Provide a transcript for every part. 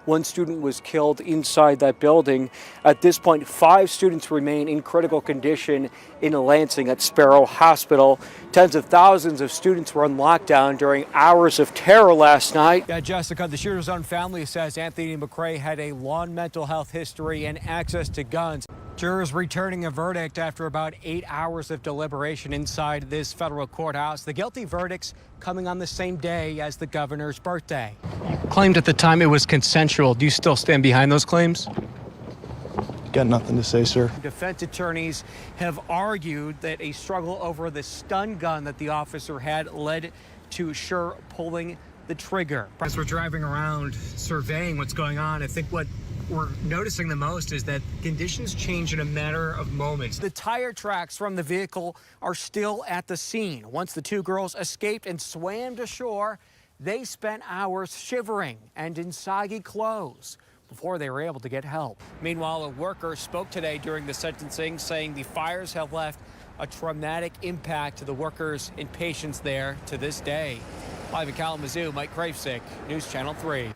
One student was killed inside that building. At this point, 5 students remain in critical condition in Lansing at Sparrow Hospital. Tens of thousands of students were on lockdown during hours of terror last night. Yeah, Jessica, the shooter's own family says Anthony McCray had a long mental health history and access to guns. Jurors returning a verdict after about 8 hours of deliberation inside this federal courthouse. The guilty verdicts coming on the same day as the governor's birthday. You claimed at the time it was consensual. Do you still stand behind those claims? Got nothing to say, sir. Defense attorneys have argued that a struggle over the stun gun that the officer had led to Schur pulling the trigger. As we're driving around surveying what's going on, I think what we're noticing the most is that conditions change in a matter of moments. The tire tracks from the vehicle are still at the scene. Once the 2 girls escaped and swam to shore, they spent hours shivering and in soggy clothes before they were able to get help. Meanwhile, a worker spoke today during the sentencing, saying the fires have left a traumatic impact to the workers and patients there to this day. Live in Kalamazoo, Mike Krafcik, News Channel 3.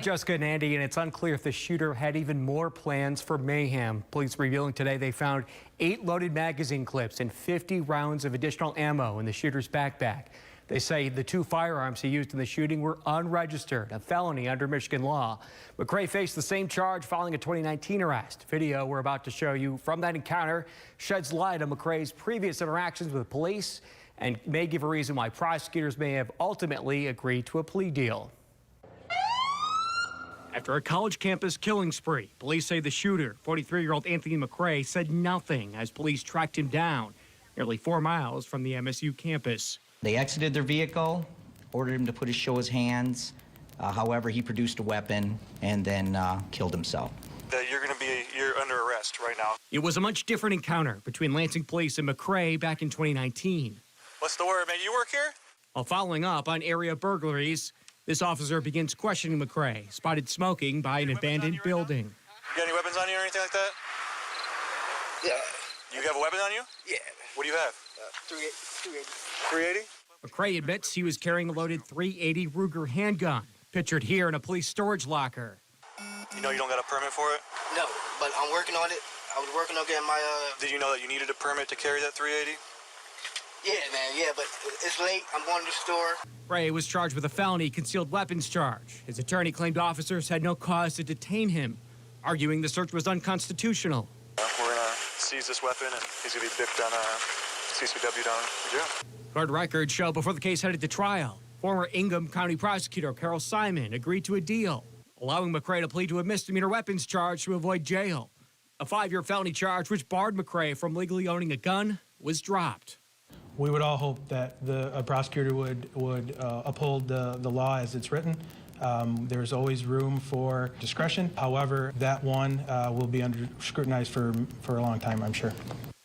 Jessica and Andy, and it's unclear if the shooter had even more plans for mayhem. Police revealing today they found 8 loaded magazine clips and 50 rounds of additional ammo in the shooter's backpack. They say the 2 firearms he used in the shooting were unregistered, a felony under Michigan law. McCray faced the same charge following a 2019 arrest. Video we're about to show you from that encounter sheds light on McCray's previous interactions with police and may give a reason why prosecutors may have ultimately agreed to a plea deal. After a college campus killing spree, police say the shooter, 43-year-old Anthony McCray, said nothing as police tracked him down nearly 4 miles from the MSU campus. They exited their vehicle, ordered him to show his hands. However, he produced a weapon and then killed himself. You're under arrest right now. It was a much different encounter between Lansing police and McCray back in 2019. What's the word, man? You work here? While following up on area burglaries, this officer begins questioning McCray, spotted smoking by an abandoned building. You got any weapons on you or anything like that? Yeah. You have a weapon on you? Yeah. What do you have? 380. 380? McCray admits he was carrying a loaded .380 Ruger handgun, pictured here in a police storage locker. You know you don't got a permit for it? No, but I'm working on it. I was working on getting my, Did you know that you needed a permit to carry that 380? Yeah, man, yeah, but it's late. I'm going to the store. Ray was charged with a felony concealed weapons charge. His attorney claimed officers had no cause to detain him, arguing the search was unconstitutional. We're going to seize this weapon, and he's going to be bipped on CCW down in jail. Court records show before the case headed to trial, former Ingham County prosecutor Carol Simon agreed to a deal, allowing McCray to plead to a misdemeanor weapons charge to avoid jail. A 5-year felony charge which barred McCray from legally owning a gun was dropped. We would all hope that a prosecutor would uphold the law as it's written. There's always room for discretion. However, that one will be under scrutinized for a long time, I'm sure.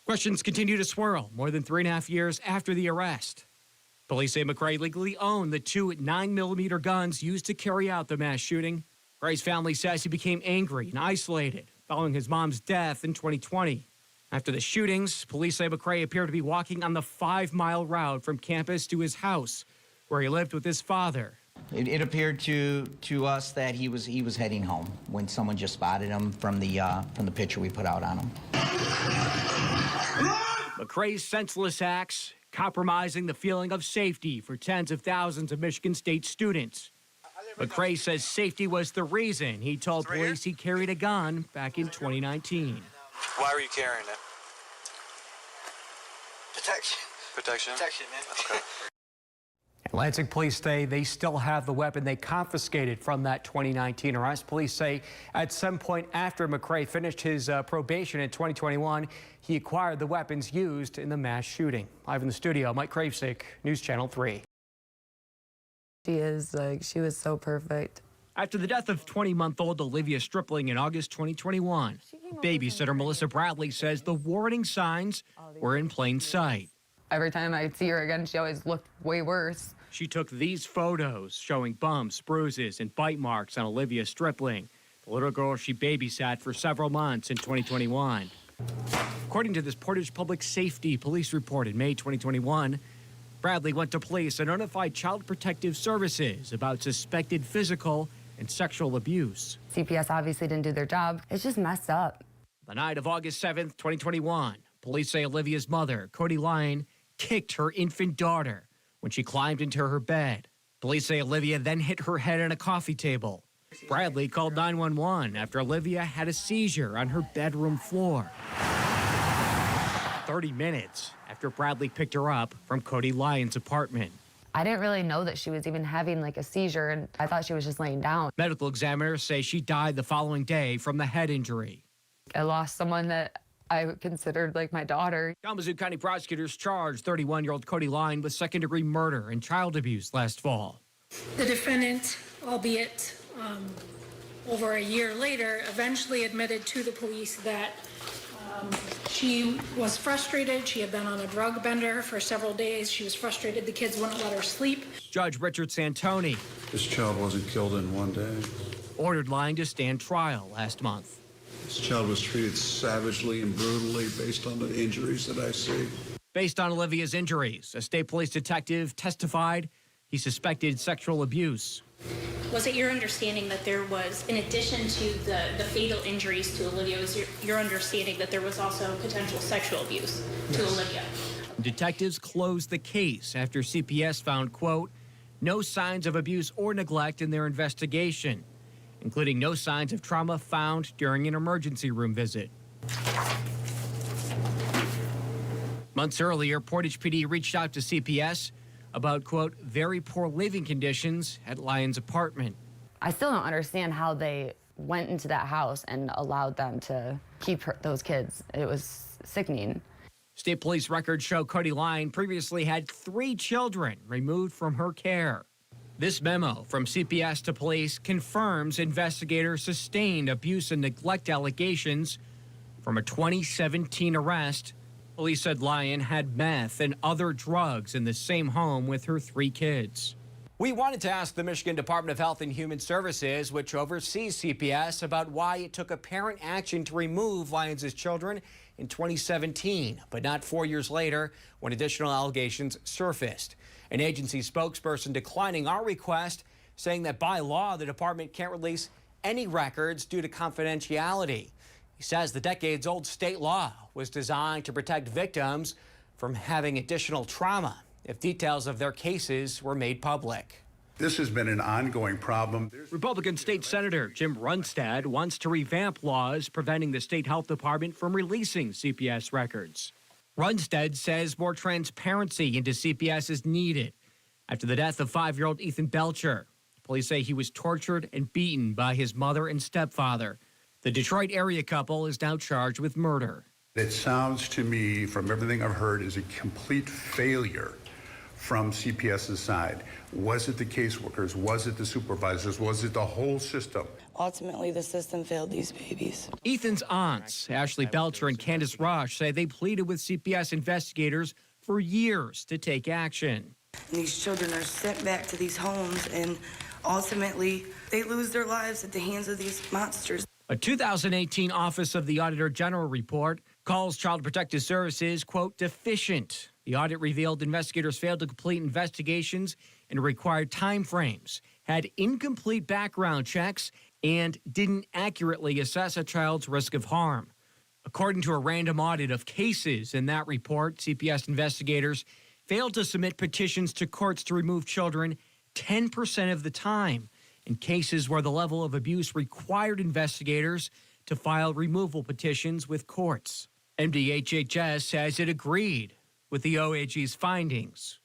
Questions continue to swirl more than 3.5 years after the arrest. Police say McCray legally owned the 2 9mm guns used to carry out the mass shooting. McCray's family says he became angry and isolated following his mom's death in 2020. After the shootings, police say McCray appeared to be walking on the 5-mile route from campus to his house, where he lived with his father. It appeared to us that he was heading home when someone just spotted him from the picture we put out on him. McCray's senseless acts compromising the feeling of safety for tens of thousands of Michigan State students. McCray says safety was the reason he told police he carried a gun back in 2019. Why were you carrying it? Protection. Protection? Protection, man. Okay. Lansing police say they still have the weapon they confiscated from that 2019 arrest. Police say at some point after McCray finished his probation in 2021, he acquired the weapons used in the mass shooting. Live in the studio, Mike Krafcik, News Channel 3. She was so perfect. After the death of 20-month-old Olivia Stripling in August 2021, babysitter Melissa Bradley says the warning signs were in plain sight. Every time I'd see her again, she always looked way worse. She took these photos showing bumps, bruises, and bite marks on Olivia Stripling, the little girl she babysat for several months in 2021. According to this Portage Public Safety police report in May 2021, Bradley went to police and notified Child Protective Services about suspected physical and sexual abuse. CPS obviously didn't do their job. It's just messed up. The night of August 7th, 2021, police say Olivia's mother, Cody Lyon, kicked her infant daughter when she climbed into her bed. Police say Olivia then hit her head on a coffee table. Bradley called 911 after Olivia had a seizure on her bedroom floor. 30 minutes after Bradley picked her up from Cody Lyon's apartment. I didn't really know that she was even having like a seizure, and I thought she was just laying down. Medical examiners say she died the following day from the head injury. I lost someone that I considered like my daughter. Kalamazoo County prosecutors charged 31-year-old Cody Lyon with second-degree murder and child abuse last fall. The defendant, albeit over a year later, eventually admitted to the police that she was frustrated. She had been on a drug bender for several days. She was frustrated the kids wouldn't let her sleep. Judge Richard Santoni. This child wasn't killed in one day. Ordered Lyon to stand trial last month. This child was treated savagely and brutally based on the injuries that I see. Based on Olivia's injuries, a state police detective testified he suspected sexual abuse. Was it your understanding that there was, in addition to the fatal injuries to Olivia, was your understanding that there was also potential sexual abuse to Olivia? Detectives closed the case after CPS found, quote, no signs of abuse or neglect in their investigation, including no signs of trauma found during an emergency room visit. Months earlier, Portage PD reached out to CPS about, quote, very poor living conditions at Lyon's apartment. I still don't understand how they went into that house and allowed them to keep those kids. It was sickening. State police records show Cody Lyon previously had 3 children removed from her care. This memo from CPS to police confirms investigators sustained abuse and neglect allegations from a 2017 arrest. Police said Lyon had meth and other drugs in the same home with her 3 kids. We wanted to ask the Michigan Department of Health and Human Services, which oversees CPS, about why it took apparent action to remove Lyons' children in 2017, but not 4 years later when additional allegations surfaced. An agency spokesperson declining our request, saying that by law, the department can't release any records due to confidentiality. He says the decades-old state law was designed to protect victims from having additional trauma if details of their cases were made public. This has been an ongoing problem. Republican State Senator Jim Runstad wants to revamp laws preventing the state health department from releasing CPS records. Runstad says more transparency into CPS is needed after the death of 5-year-old Ethan Belcher. Police say he was tortured and beaten by his mother and stepfather. The Detroit area couple is now charged with murder. It sounds to me, from everything I've heard, is a complete failure from CPS's side. Was it the caseworkers? Was it the supervisors? Was it the whole system? Ultimately, the system failed these babies. Ethan's aunts, Ashley Belcher and Candace Rush, say they pleaded with CPS investigators for years to take action. These children are sent back to these homes, and ultimately, they lose their lives at the hands of these monsters. A 2018 Office of the Auditor General report calls Child Protective Services, quote, deficient. The audit revealed investigators failed to complete investigations in required timeframes, had incomplete background checks, and didn't accurately assess a child's risk of harm. According to a random audit of cases in that report, CPS investigators failed to submit petitions to courts to remove children 10% of the time in cases where the level of abuse required investigators to file removal petitions with courts. MDHHS says it agreed with the OAG's findings.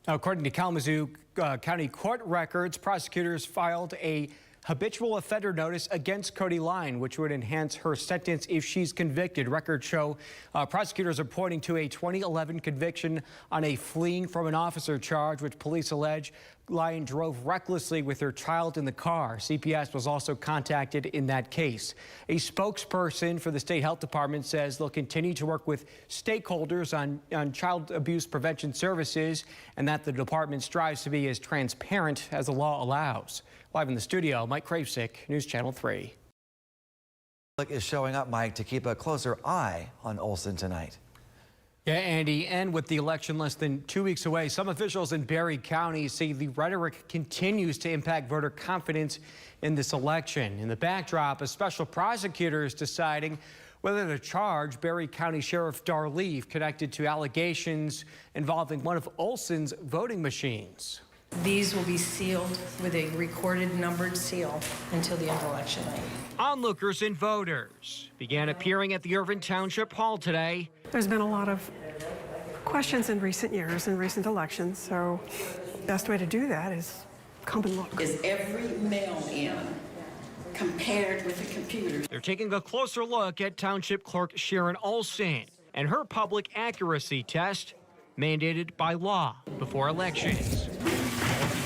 Now, according to Kalamazoo County Court records, prosecutors filed a habitual offender notice against Cody Lyon, which would enhance her sentence if she's convicted. Records show prosecutors are pointing to a 2011 conviction on a fleeing from an officer charge, which police allege Lyon drove recklessly with her child in the car. CPS was also contacted in that case. A spokesperson for the state health department says they'll continue to work with stakeholders on child abuse prevention services and that the department strives to be as transparent as the law allows. Live in the studio, Mike Krafcik, News Channel 3. Is showing up, Mike, to keep a closer eye on Olsen tonight. Yeah, Andy, and with the election less than 2 weeks away, some officials in Berry County say the rhetoric continues to impact voter confidence in this election. In the backdrop, a special prosecutor is deciding whether to charge Berry County Sheriff Darleaf connected to allegations involving one of Olson's voting machines. These will be sealed with a recorded numbered seal until the end of election night. Onlookers and voters began appearing at the Irvin Township Hall today. There's been a lot of questions in recent years, in recent elections, so the best way to do that is come and look. Is every mail-in compared with the computers? They're taking a closer look at Township Clerk Sharon Olson and her public accuracy test mandated by law before elections.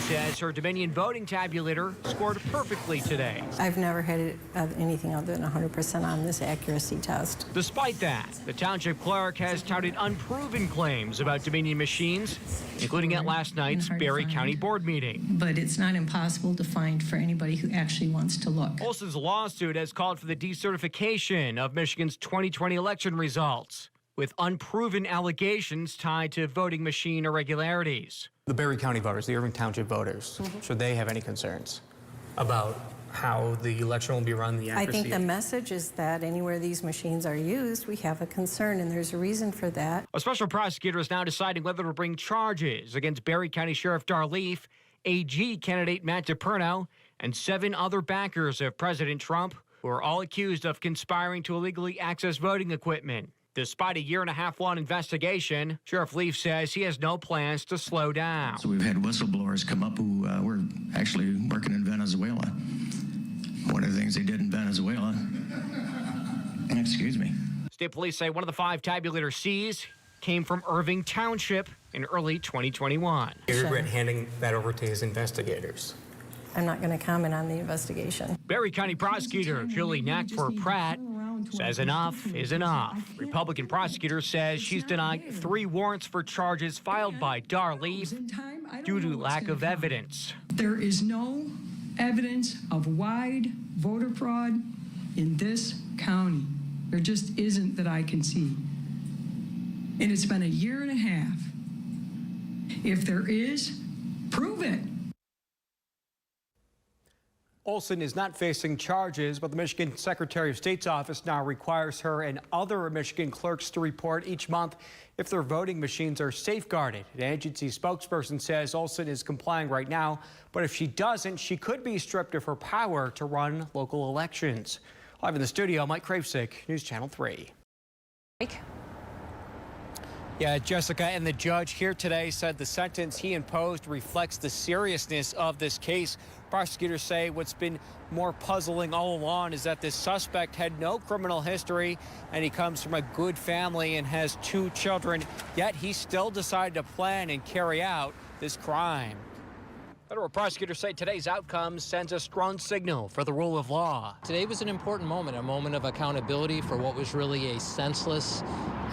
She says her Dominion voting tabulator scored perfectly today. I've never had anything other than 100% on this accuracy test. Despite that, the township clerk has touted unproven claims about Dominion machines, including at last night's Berry County Board meeting. But it's not impossible to find for anybody who actually wants to look. Olson's lawsuit has called for the decertification of Michigan's 2020 election results, with unproven allegations tied to voting machine irregularities. The Berry County voters, the Irving Township voters, should they have any concerns about how the election will be run, the accuracy? I think the message is that anywhere these machines are used, we have a concern, and there's a reason for that. A special prosecutor is now deciding whether to bring charges against Berry County Sheriff Darleaf, AG candidate Matt DePerno, and 7 other backers of President Trump, who are all accused of conspiring to illegally access voting equipment. Despite a year-and-a-half-long investigation, Sheriff Leaf says he has no plans to slow down. So we've had whistleblowers come up who were actually working in Venezuela. One of the things they did in Venezuela, excuse me. State police say one of the 5 tabulators seized came from Irving Township in early 2021. Do you regret handing that over to his investigators? I'm not going to comment on the investigation. Berry County prosecutor Julie Knackford Pratt says enough is enough. Republican prosecutor says she's denied 3 warrants for charges filed by Darleaf due to lack of evidence. There is no evidence of wide voter fraud in this county. There just isn't that I can see. And it's been a year and a half. If there is, prove it. Olson is not facing charges, but the Michigan Secretary of State's office now requires her and other Michigan clerks to report each month if their voting machines are safeguarded. An agency spokesperson says Olson is complying right now, but if she doesn't, she could be stripped of her power to run local elections. Live in the studio, Mike Krafcik, News Channel 3. Yeah, Jessica, and the judge here today said the sentence he imposed reflects the seriousness of this case. Prosecutors say what's been more puzzling all along is that this suspect had no criminal history and he comes from a good family and has 2 children, yet he still decided to plan and carry out this crime. Federal prosecutors say today's outcome sends a strong signal for the rule of law. Today was an important moment, a moment of accountability for what was really a senseless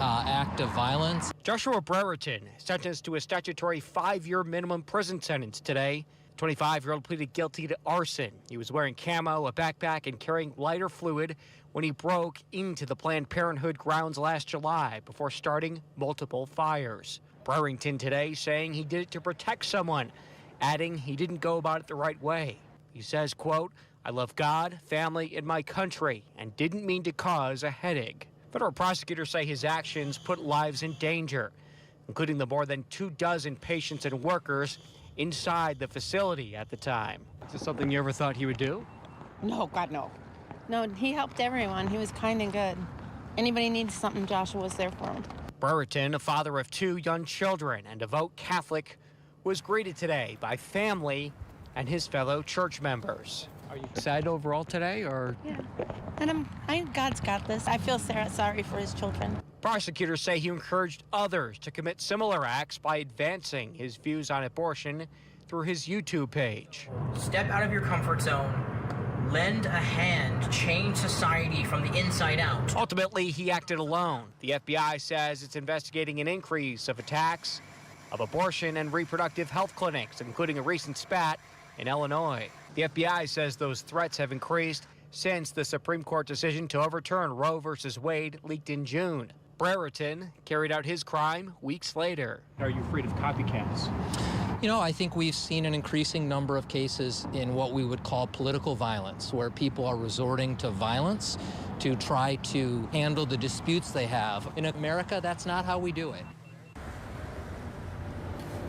act of violence. Joshua Brereton sentenced to a statutory 5-year minimum prison sentence today. The 25-year-old pleaded guilty to arson. He was wearing camo, a backpack, and carrying lighter fluid when he broke into the Planned Parenthood grounds last July before starting multiple fires. Brereton today saying he did it to protect someone, adding he didn't go about it the right way. He says, quote, "I love God, family, and my country, and didn't mean to cause a headache." Federal prosecutors say his actions put lives in danger, including the more than 24 patients and workers inside the facility at the time. Is this something you ever thought he would do? No, God, no. No, he helped everyone. He was kind and good. Anybody needs something, Joshua was there for him. Brereton, a father of 2 young children and devout Catholic, was greeted today by family and his fellow church members. Are you excited overall today, or? Yeah, and God's got this. I feel sorry for his children. Prosecutors say he encouraged others to commit similar acts by advancing his views on abortion through his YouTube page. Step out of your comfort zone, lend a hand, change society from the inside out. Ultimately, he acted alone. The FBI says it's investigating an increase of attacks of abortion and reproductive health clinics, including a recent spat in Illinois. The FBI says those threats have increased since the Supreme Court decision to overturn Roe v. Wade leaked in June. Brereton carried out his crime weeks later. Are you afraid of copycats? You know, I think we've seen an increasing number of cases in what we would call political violence, where people are resorting to violence to try to handle the disputes they have. In America, that's not how we do it.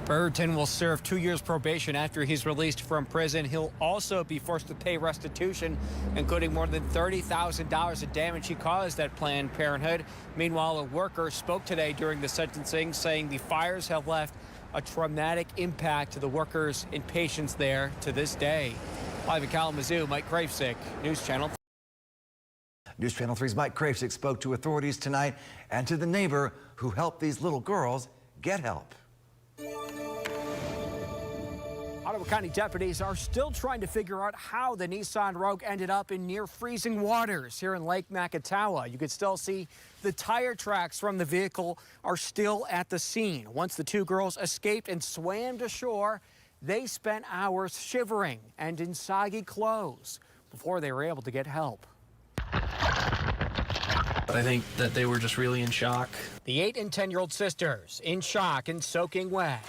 Brereton will serve 2 years probation after he's released from prison. He'll also be forced to pay restitution, including more than $30,000 of damage he caused at Planned Parenthood. Meanwhile, a worker spoke today during the sentencing, saying the fires have left a traumatic impact to the workers and patients there to this day. Live in Kalamazoo, Mike Krafcik, News Channel. News Channel 3's Mike Krafcik spoke to authorities tonight and to the neighbor who helped these little girls get help. Ottawa County deputies are still trying to figure out how the Nissan Rogue ended up in near freezing waters here in Lake Macatawa. You could still see the tire tracks from the vehicle are still at the scene. Once the two girls escaped and swam to shore, they spent hours shivering and in soggy clothes before they were able to get help. I think that they were just really in shock. The 8 and 10-year-old sisters in shock and soaking wet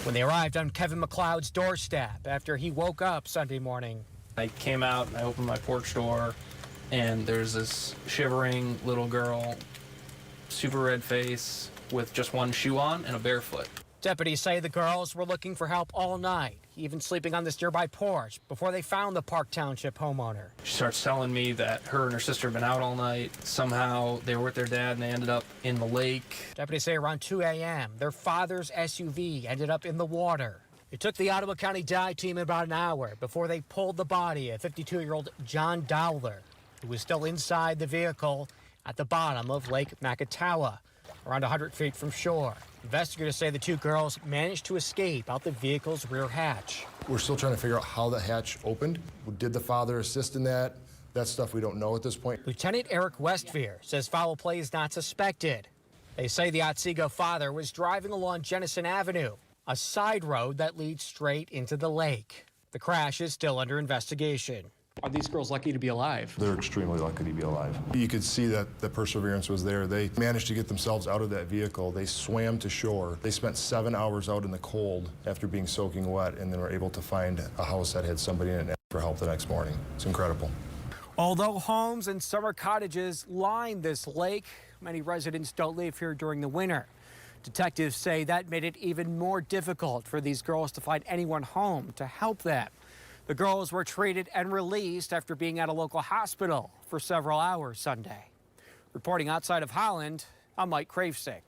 when they arrived on Kevin McLeod's doorstep after he woke up Sunday morning. I came out and I opened my porch door, and there's this shivering little girl, super red face, with just one shoe on and a barefoot. Deputies say the girls were looking for help all night, even sleeping on this nearby porch before they found the Park Township homeowner. She starts telling me that her and her sister have been out all night. Somehow they were with their dad and they ended up in the lake. Deputies say around 2 a.m., their father's SUV ended up in the water. It took the Ottawa County dive team about an hour before they pulled the body of 52-year-old John Dowler, who was still inside the vehicle at the bottom of Lake Macatawa, around 100 feet from shore. Investigators say the two girls managed to escape out the vehicle's rear hatch. We're still trying to figure out how the hatch opened. Did the father assist in that? That's stuff we don't know at this point. Lieutenant Eric Westphere says foul play is not suspected. They say the Otsego father was driving along Jennison Avenue, a side road that leads straight into the lake. The crash is still under investigation. Are these girls lucky to be alive? They're extremely lucky to be alive. You could see that the perseverance was there. They managed to get themselves out of that vehicle. They swam to shore. They spent 7 hours out in the cold after being soaking wet, and then were able to find a house that had somebody in it for help the next morning. It's incredible. Although homes and summer cottages line this lake, many residents don't live here during the winter. Detectives say that made it even more difficult for these girls to find anyone home to help them. The girls were treated and released after being at a local hospital for several hours Sunday. Reporting outside of Holland, I'm Mike Krafcik.